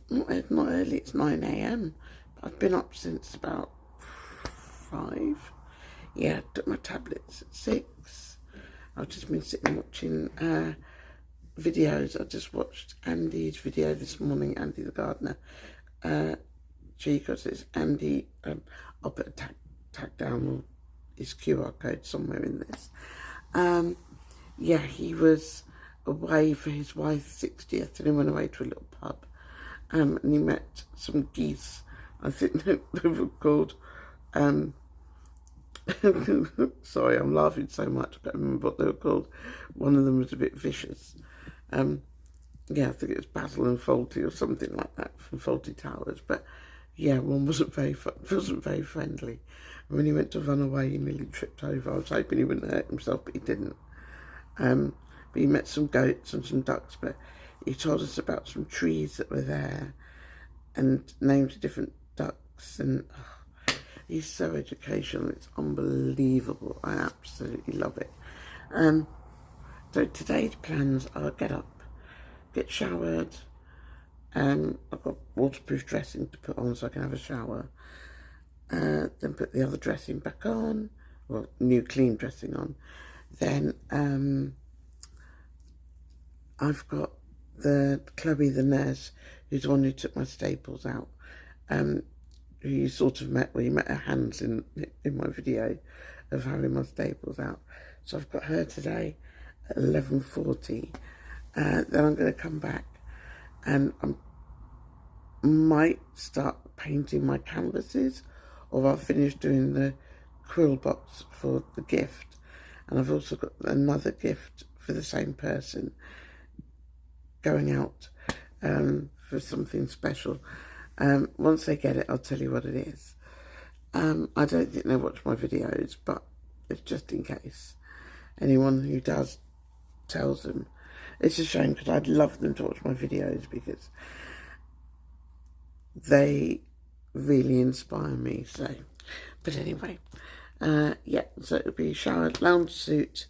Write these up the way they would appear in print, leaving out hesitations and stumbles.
not early, it's 9 a.m. I've been up since about 5. Yeah, I took my tablets at 6. I've just been sitting watching videos. I just watched Andy's video this morning, Andy the gardener. Because it's Andy. I'll put a tag down his QR code somewhere in this. Yeah, he was away for his wife's 60th and he went away to a little pub. And he met some geese. I think they were called... sorry, I'm laughing so much, I can't remember what they were called. One of them was a bit vicious. Yeah, I think it was Basil and Faulty or something like that from Faulty Towers. But yeah, one wasn't very friendly. And when he went to run away, he nearly tripped over. I was hoping he wouldn't hurt himself, but he didn't. But he met some goats and some ducks. But he told us about some trees that were there and names of different ducks. And he's so educational, it's unbelievable. I absolutely love it. So today's plans are get up, get showered. I've got waterproof dressing to put on so I can have a shower. Then put the other dressing back on, well, new clean dressing on. Then I've got Chloe, the nurse, who's the one who took my staples out. Who you sort of met, well, you met her hands in my video of having my staples out. So I've got her today at 11:40. Then I'm going to come back and I might start painting my canvases, or I'll finish doing the quill box for the gift. And I've also got another gift for the same person going out for something special. Once they get it, I'll tell you what it is. I don't think they watch my videos, but it's just in case. Anyone who does tells them. It's a shame because I'd love them to watch my videos because they really inspire me. So, but anyway, yeah, so it'll be showered, lounge suit,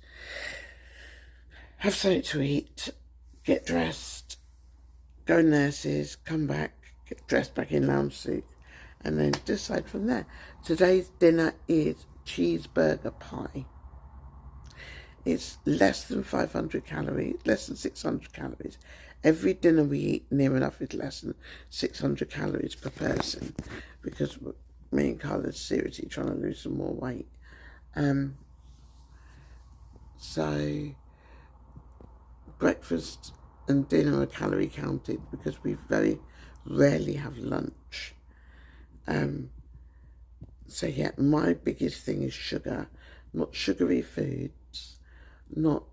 have something to eat, get dressed, go nurses, come back, get dressed back in lounge suit, and then decide from there. Today's dinner is cheeseburger pie. It's less than 500 calories, less than 600 calories. Every dinner we eat near enough is less than 600 calories per person because me and Carla are seriously trying to lose some more weight. So breakfast and dinner are calorie counted because we very rarely have lunch. So yeah, my biggest thing is sugar, not sugary foods, not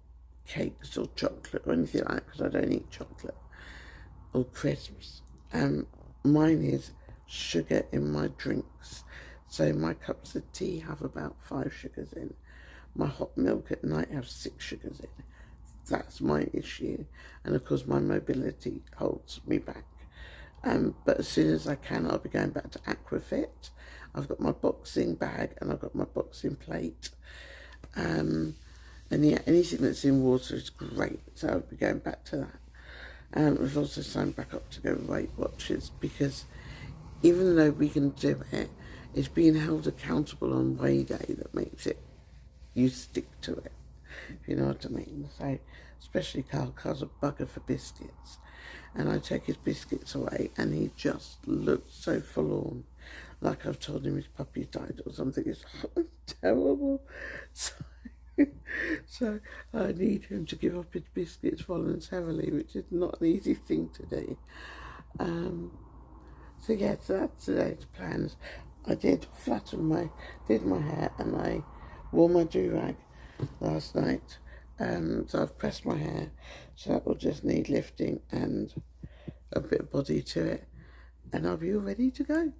cakes or chocolate or anything like that because I don't eat chocolate or crisps. Mine is sugar in my drinks. So my cups of tea have about 5 sugars in. My hot milk at night has 6 sugars in. That's my issue. And of course my mobility holds me back. But as soon as I can, I'll be going back to Aquafit. I've got my boxing bag and I've got my boxing plate. And yeah, anything that's in water is great. So I'll be going back to that. We've also signed back up to go Weight Watchers because even though we can do it, it's being held accountable on weigh day that makes it, you stick to it, if you know what I mean. So, especially Carl's a bugger for biscuits. And I take his biscuits away and he just looks so forlorn. Like I've told him his puppy died or something. It's terrible. So I need him to give up his biscuits voluntarily, which is not an easy thing to do. So yeah, so that's today's plans. I did did my hair and I wore my do-rag last night. So I've pressed my hair, so that will just need lifting and a bit of body to it, and I'll be all ready to go.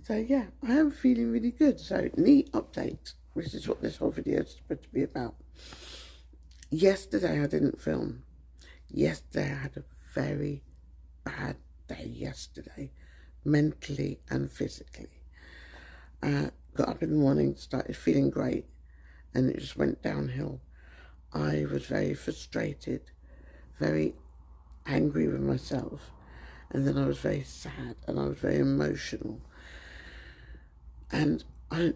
So yeah, I am feeling really good. So neat update, which is what this whole video is supposed to be about. Yesterday I didn't film. Yesterday I had a very bad day yesterday, mentally and physically. Got up in the morning, started feeling great, and it just went downhill. I was very frustrated, very angry with myself, and then I was very sad, and I was very emotional. And I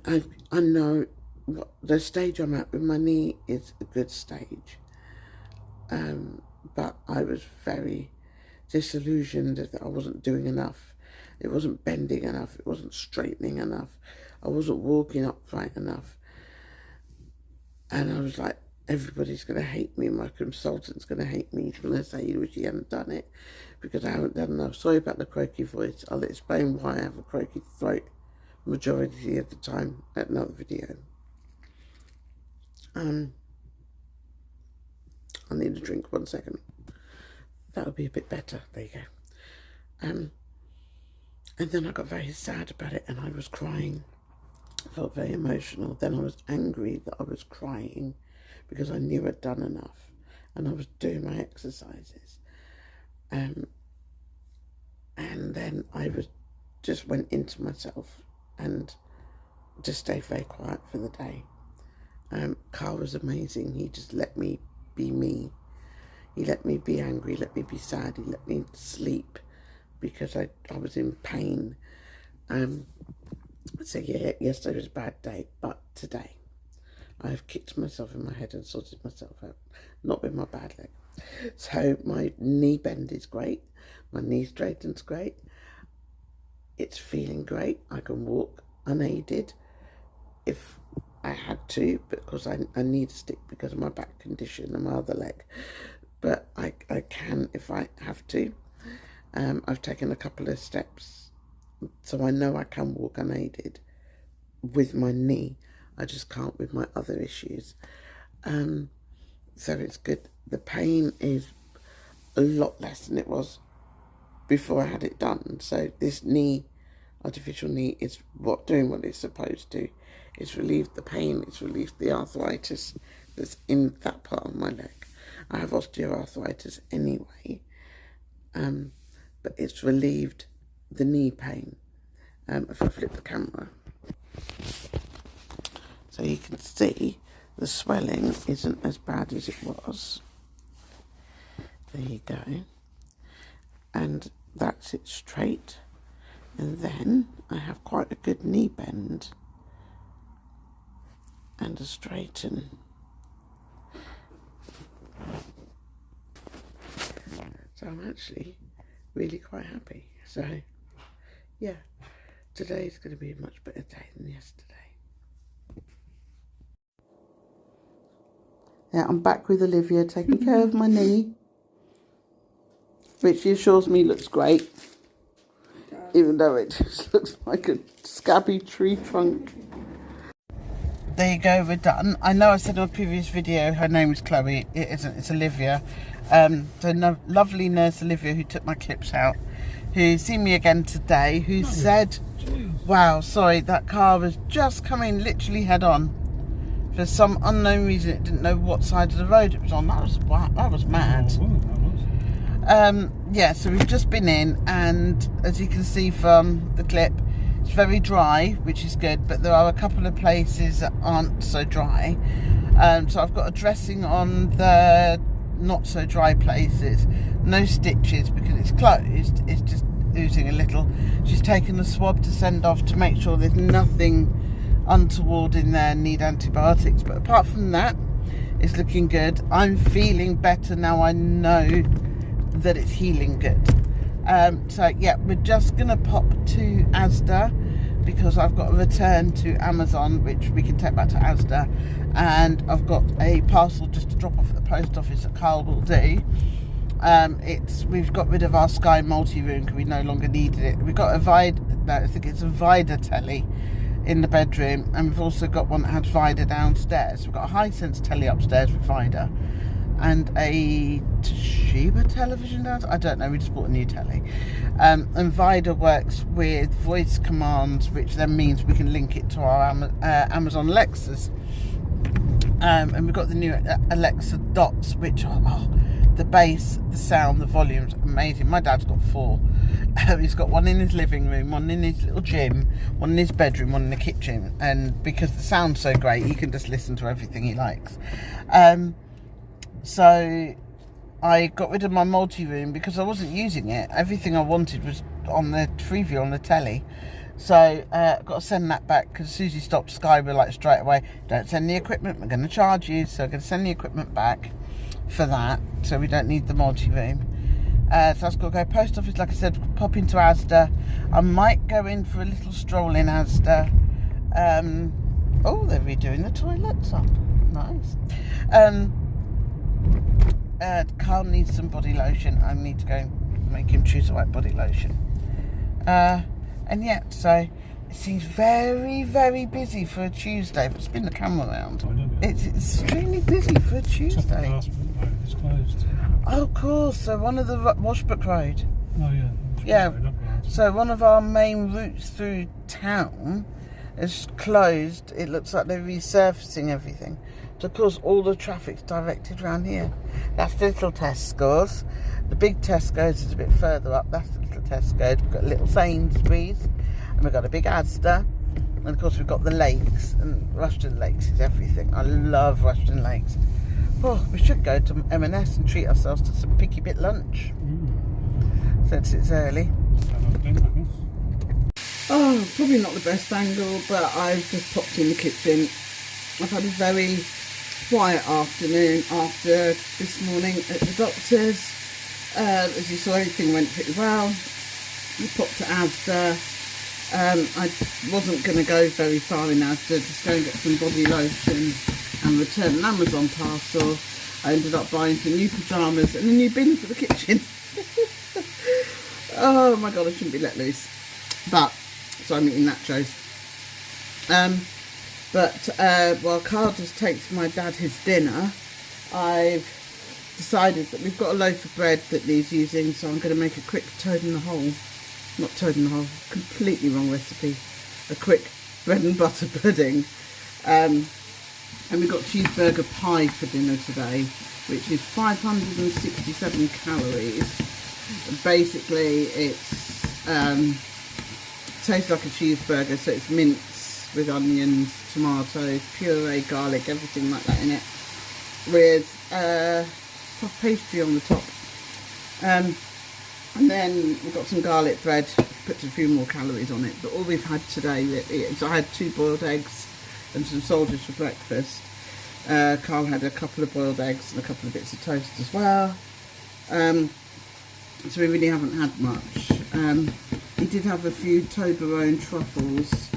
know what the stage I'm at with my knee is a good stage. But I was very disillusioned that I wasn't doing enough. It wasn't bending enough. It wasn't straightening enough. I wasn't walking upright enough. And I was like, everybody's going to hate me. My consultant's going to hate me. He's going to say you wish you hadn't done it because I haven't done enough. Sorry about the croaky voice. I'll explain why I have a croaky throat majority of the time at another video. I need a drink, 1 second. That'll be a bit better. There you go. And then I got very sad about it, and I was crying. I felt very emotional. Then I was angry that I was crying because I knew I'd done enough, and I was doing my exercises. And then I just went into myself and just stayed very quiet for the day. Carl was amazing. He just let me be me. He let me be angry, let me be sad, he let me sleep because I was in pain. So yeah, yesterday was a bad day, but today I have kicked myself in my head and sorted myself out, not with my bad leg. So my knee bend is great, my knee straighten's great, it's feeling great. I can walk unaided if I had to, because I need a stick because of my back condition and my other leg. But I can if I have to. I've taken a couple of steps, so I know I can walk unaided with my knee. I just can't with my other issues. So it's good. The pain is a lot less than it was before I had it done. So this knee, artificial knee, is doing what it's supposed to. It's relieved the pain. It's relieved the arthritis that's in that part of my leg. I have osteoarthritis anyway, but it's relieved the knee pain. If I flip the camera, so you can see the swelling isn't as bad as it was. There you go. And that's it straight. And then I have quite a good knee bend and a straighten. So I'm actually really quite happy. So yeah, today's going to be a much better day than yesterday. Yeah, I'm back with Olivia taking care of my knee, which she assures me looks great, even though it just looks like a scabby tree trunk. There you go, we're done. I know I said in a previous video her name was Chloe. It isn't, it's Olivia. So lovely nurse Olivia, who took my clips out, who's seen me again today, who said, wow, sorry, that car was just coming literally head on. For some unknown reason, it didn't know what side of the road it was on. That was mad. Yeah, so we've just been in, and as you can see from the clip, it's very dry, which is good, but there are a couple of places that aren't so dry. So I've got a dressing on the not so dry places, no stitches because it's closed, it's just oozing a little. She's taken a swab to send off to make sure there's nothing untoward in there, need antibiotics, but apart from that, it's looking good. I'm feeling better now. I know that it's healing good. So yeah, we're just gonna pop to Asda because I've got a return to Amazon, which we can take back to Asda, and I've got a parcel just to drop off at the post office that Carl will do. We've got rid of our Sky multi-room because we no longer needed it. We've got I think it's a Vida telly in the bedroom, and we've also got one that had Vida downstairs. We've got a Hisense telly upstairs with Vida, and a Toshiba television downstairs. I don't know, we just bought a new telly. And Vida works with voice commands, which then means we can link it to our Amazon Alexas. And we've got the new Alexa Dots, which are the bass, the sound, the volume's amazing. My dad's got 4. He's got one in his living room, one in his little gym, one in his bedroom, one in the kitchen. And because the sound's so great, he can just listen to everything he likes. So I got rid of my multi-room because I wasn't using it. Everything I wanted was on the Freeview on the telly. So I've got to send that back because Susie stopped Sky. We're like straight away, don't send the equipment, we're going to charge you. So I'm going to send the equipment back for that. So we don't need the multi-room. So I've got to go post office, like I said, pop into Asda. I might go in for a little stroll in Asda. Oh, they're redoing the toilets up. Nice. Carl needs some body lotion. I need to go and make him choose the right body lotion. And yeah, so it seems very, very busy for a Tuesday. But spin the camera around. It's extremely busy for a Tuesday. It's closed. Oh, of course. So one of the Washbrook Road. Oh yeah. Yeah. So one of our main routes through town is closed. It looks like they're resurfacing everything. So of course all the traffic's directed around here. That's the little Tesco's. The big Tesco's is a bit further up. That's the little Tesco's. We've got a little Sainsbury's, and we've got a big Asda, and of course we've got the lakes. And Rushton Lakes is everything. I love Rushton Lakes. Oh, we should go to M&S and treat ourselves to some picky bit lunch since it's early. Oh, probably not the best angle, but I've just popped in the kitchen. I've had a very quiet afternoon after this morning at the doctor's. As you saw, everything went pretty well. I popped to Asda. I wasn't going to go very far in Asda, just go and get some body lotion and return an Amazon parcel. I ended up buying some new pyjamas and a new bin for the kitchen. Oh my god, I shouldn't be let loose. But, so I'm eating nachos. While Carl just takes my dad his dinner, I've decided that we've got a loaf of bread that needs using, so I'm going to make a quick toad in the hole. Not toad in the hole, completely wrong recipe. A quick bread and butter pudding. And we've got cheeseburger pie for dinner today, which is 567 calories. Basically, it's tastes like a cheeseburger, so it's mince with onions, tomatoes, puree, garlic, everything like that in it, with puff pastry on the top. And then we've got some garlic bread, puts a few more calories on it. But all we've had today is I had 2 boiled eggs and some soldiers for breakfast. Carl had a couple of boiled eggs and a couple of bits of toast as well. So we really haven't had much. He did have a few Toblerone truffles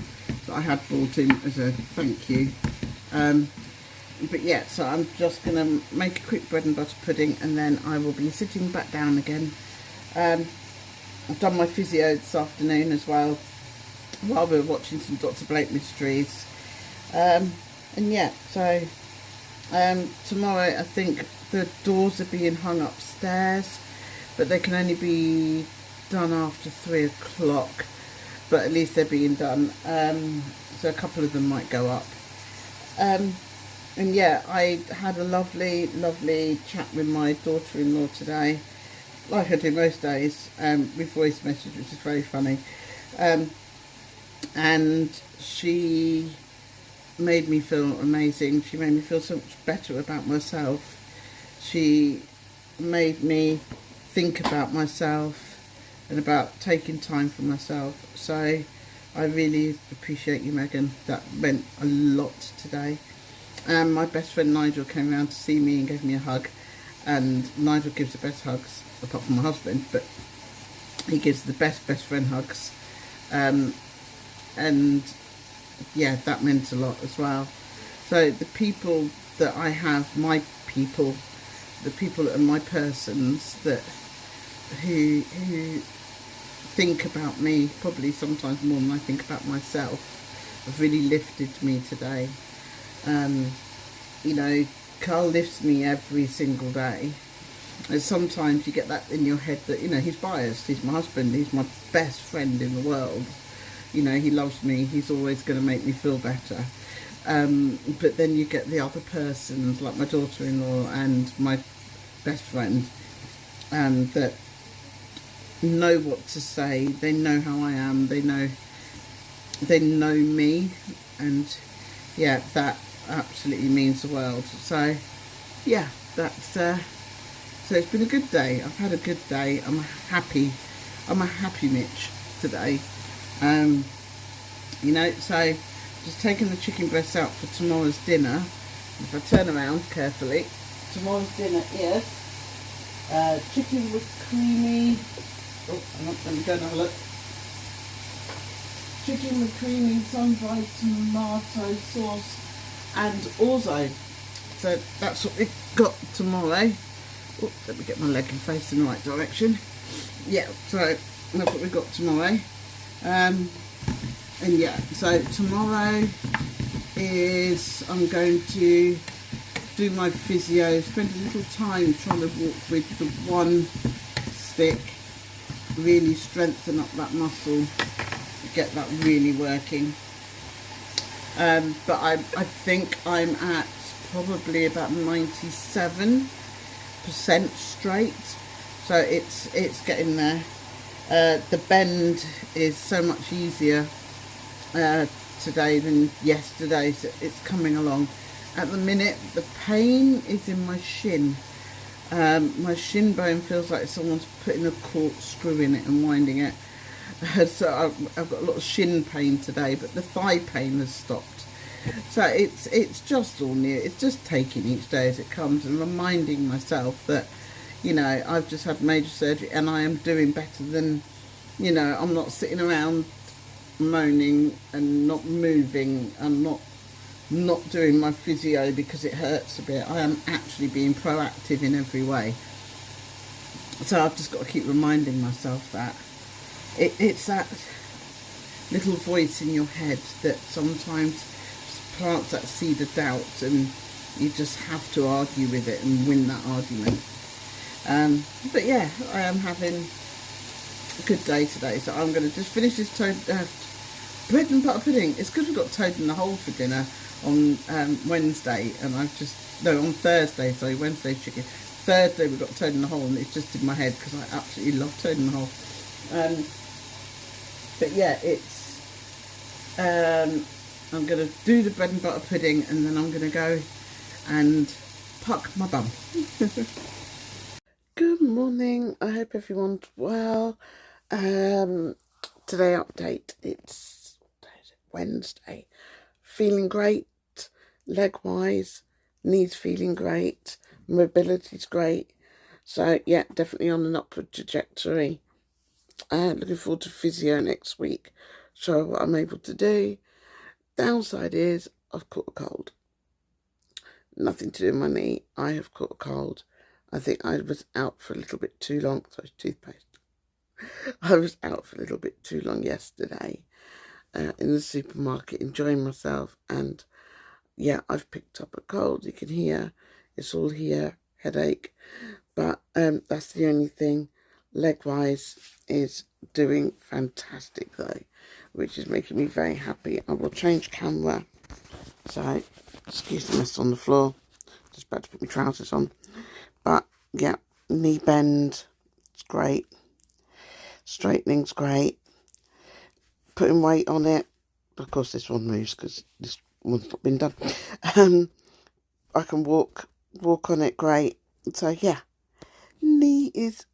that I had brought in as a thank you. But yeah, so I'm just going to make a quick bread and butter pudding, and then I will be sitting back down again. I've done my physio this afternoon as well, while we were watching some Dr. Blake mysteries. And yeah, so tomorrow I think the doors are being hung upstairs, but they can only be done after 3 o'clock, but at least they're being done. So a couple of them might go up. And yeah, I had a lovely chat with my daughter-in-law today, like I do most days, with voice message, which is very funny. And she made me feel amazing. She made me feel so much better about myself. She made me think about myself and about taking time for myself. So I really appreciate you, Megan. That meant a lot today. My best friend Nigel came round to see me and gave me a hug, and Nigel gives the best hugs, apart from my husband, but he gives the best friend hugs. And yeah, that meant a lot as well. So the people that I have, my people, the people that are my persons, that who think about me probably sometimes more than I think about myself, have really lifted me today. You know, Carl lifts me every single day, and sometimes you get that in your head that, you know, he's biased, he's my husband, he's my best friend in the world, you know, he loves me, he's always going to make me feel better. But then you get the other persons, like my daughter-in-law and my best friend, that know what to say, they know how I am, they know me, and yeah, that absolutely means the world. So yeah, that's So it's been a good day. I've had a good day. I'm happy. I'm a happy Mitch today. You know, so just taking the chicken breasts out for tomorrow's dinner. If I turn around carefully, tomorrow's dinner is chicken with creamy. Oh, hang on, let me go and have a look. Chicken with creamy sun-dried tomato sauce and orzo. So that's what we've got tomorrow. Oh, let me get my leg and face in the right direction. Yeah, so that's what we've got tomorrow. And yeah, so tomorrow is I'm going to do my physio, spend a little time trying to walk with the one stick, really strengthen up that muscle, get that really working. But I think I'm at probably about 97% straight, so it's getting there. The bend is so much easier today than yesterday, so it's coming along. At the minute, the pain is in my shin. My shin bone feels like someone's putting a corkscrew in it and winding it. So I've got a lot of shin pain today, but the thigh pain has stopped. So it's just all new. It's just taking each day as it comes and reminding myself that, you know, I've just had major surgery and I am doing better than, you know, I'm not sitting around moaning and not moving and not doing my physio because it hurts a bit. I am actually being proactive in every way. So I've just got to keep reminding myself that. It's that little voice in your head that sometimes plants that seed of doubt and you just have to argue with it and win that argument. But yeah, I am having a good day today, so I'm going to just finish this bread and butter pudding. It's good we've got toad in the hole for dinner on Wednesday, and on Thursday, sorry, Wednesday's chicken. Thursday we've got toad in the hole, and it's just in my head because I absolutely love toad in the hole. But yeah, it's I'm going to do the bread and butter pudding, and then I'm going to go and puck my bum. Good morning. I hope everyone's well. Today update. It's Wednesday. Feeling great, leg-wise. Knees feeling great. Mobility's great. So yeah, definitely on an upward trajectory. Looking forward to physio next week. Show what I'm able to do. Downside is I've caught a cold. Nothing to do with my knee. I have caught a cold. I think I was out for a little bit too long. Sorry, toothpaste. I was out for a little bit too long yesterday in the supermarket enjoying myself, and yeah, I've picked up a cold. You can hear it's all here, headache, but that's the only thing. Leg-wise is doing fantastic though, which is making me very happy. I will change camera. So, excuse the mess on the floor. Just about to put my trousers on. But yeah, knee bend, it's great. Straightenings's great. Putting weight on it. Of course, this one moves because this one's not been done. I can walk on it great. So yeah, knee is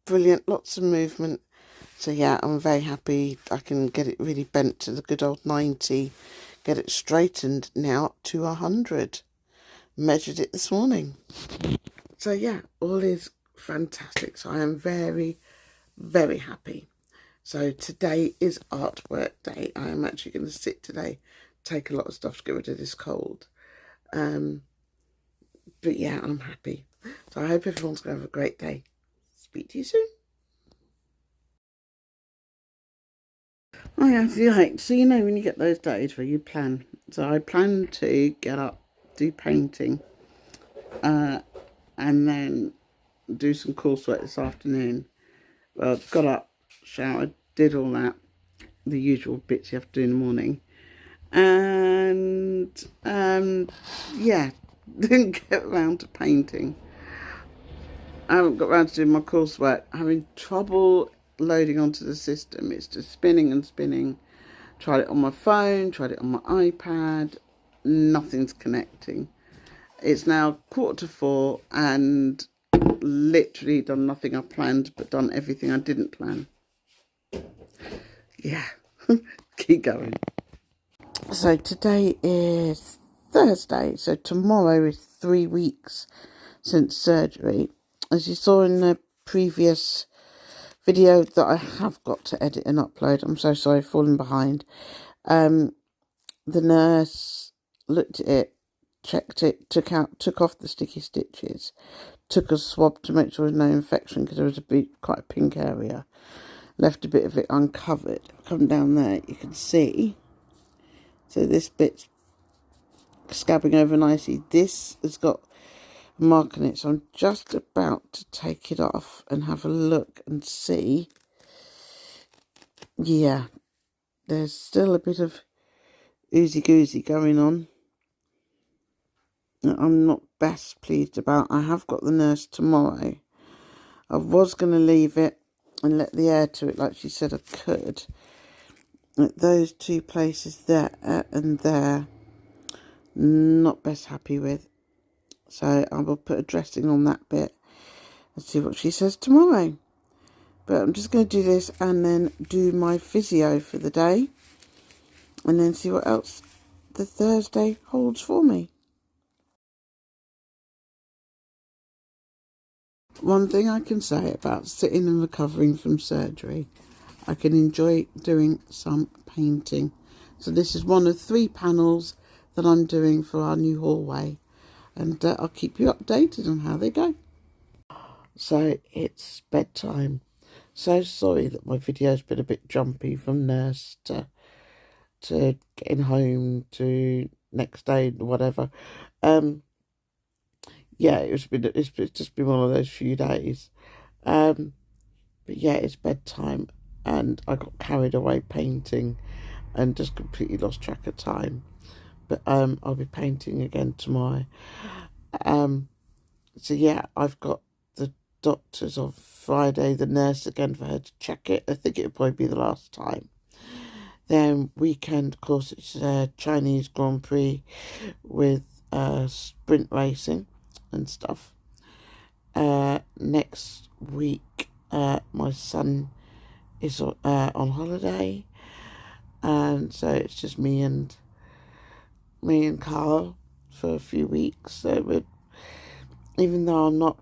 brilliant. Lots of movement. So yeah, I'm very happy. I can get it really bent to the good old 90. Get it straightened now up to 100. Measured it this morning. So yeah, all is fantastic. So I am very, very happy. So today is artwork day. I am actually going to sit today, take a lot of stuff to get rid of this cold. But yeah, I'm happy. So I hope everyone's going to have a great day. Speak to you soon. Oh yeah, so you know when you get those days where you plan. So I plan to get up, do painting, and then do some coursework this afternoon. Well, got up, showered, did all that, the usual bits you have to do in the morning, and yeah, didn't get around to painting. I haven't got around to doing my coursework. Having trouble loading onto the system. It's just spinning and spinning. Tried it on my phone, tried it on my iPad. Nothing's connecting. It's now 3:45 and literally done nothing I planned, but done everything I didn't plan. Yeah, keep going. So today is Thursday, so tomorrow is 3 weeks since surgery. As you saw in the previous video that I have got to edit and upload, I'm so sorry, falling behind. The nurse looked at it, checked it, took off the sticky stitches, took a swab to make sure there was no infection because there was quite a pink area. Left a bit of it uncovered. Come down there, you can see. So this bit's scabbing over nicely. This has got a mark on it, so I'm just about to take it off and have a look and see. Yeah, there's still a bit of oozy-goozy going on. I'm not best pleased about. I have got the nurse tomorrow. I was going to leave it and let the air to it like she said I could. Those two places there and there, not best happy with. So I will put a dressing on that bit and see what she says tomorrow. But I'm just going to do this and then do my physio for the day. And then see what else the Thursday holds for me. One thing I can say about sitting and recovering from surgery, I can enjoy doing some painting. So this is one of 3 panels that I'm doing for our new hallway. And I'll keep you updated on how they go. So it's bedtime. So sorry that my video's been a bit jumpy from nurse to getting home to next day, whatever. Yeah, it's just been one of those few days. But yeah, it's bedtime and I got carried away painting and just completely lost track of time. But I'll be painting again tomorrow. So yeah, I've got the doctors on Friday, the nurse again for her to check it. I think it'll probably be the last time. Then weekend, of course, it's Chinese Grand Prix with sprint racing and stuff. Next week, my son is on holiday, and so it's just me and Carl for a few weeks. So even though I'm not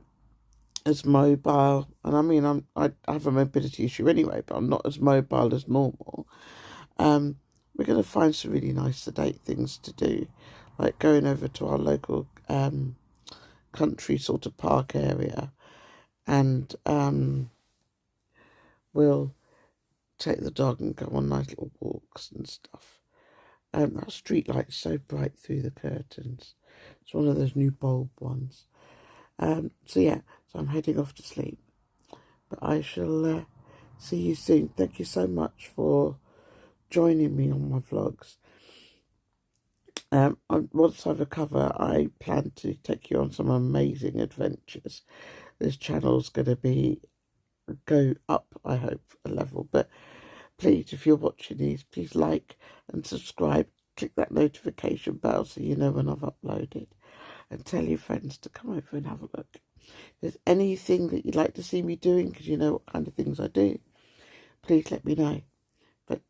as mobile, and I mean I have a mobility issue anyway, but I'm not as mobile as normal. We're going to find some really nice sedate things to do, like going over to our local country sort of park area, and we'll take the dog and go on nice little walks and stuff. That street light's so bright through the curtains. It's one of those new bulb ones. So yeah, so I'm heading off to sleep. But I shall see you soon. Thank you so much for joining me on my vlogs. Once I recover, I plan to take you on some amazing adventures. This channel's going to go up, I hope, a level. But please, if you're watching these, please like and subscribe. Click that notification bell so you know when I've uploaded. And tell your friends to come over and have a look. If there's anything that you'd like to see me doing, because you know what kind of things I do, please let me know. But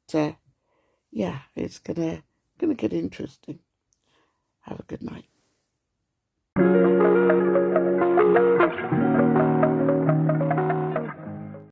yeah, it's gonna get interesting. Have a good night.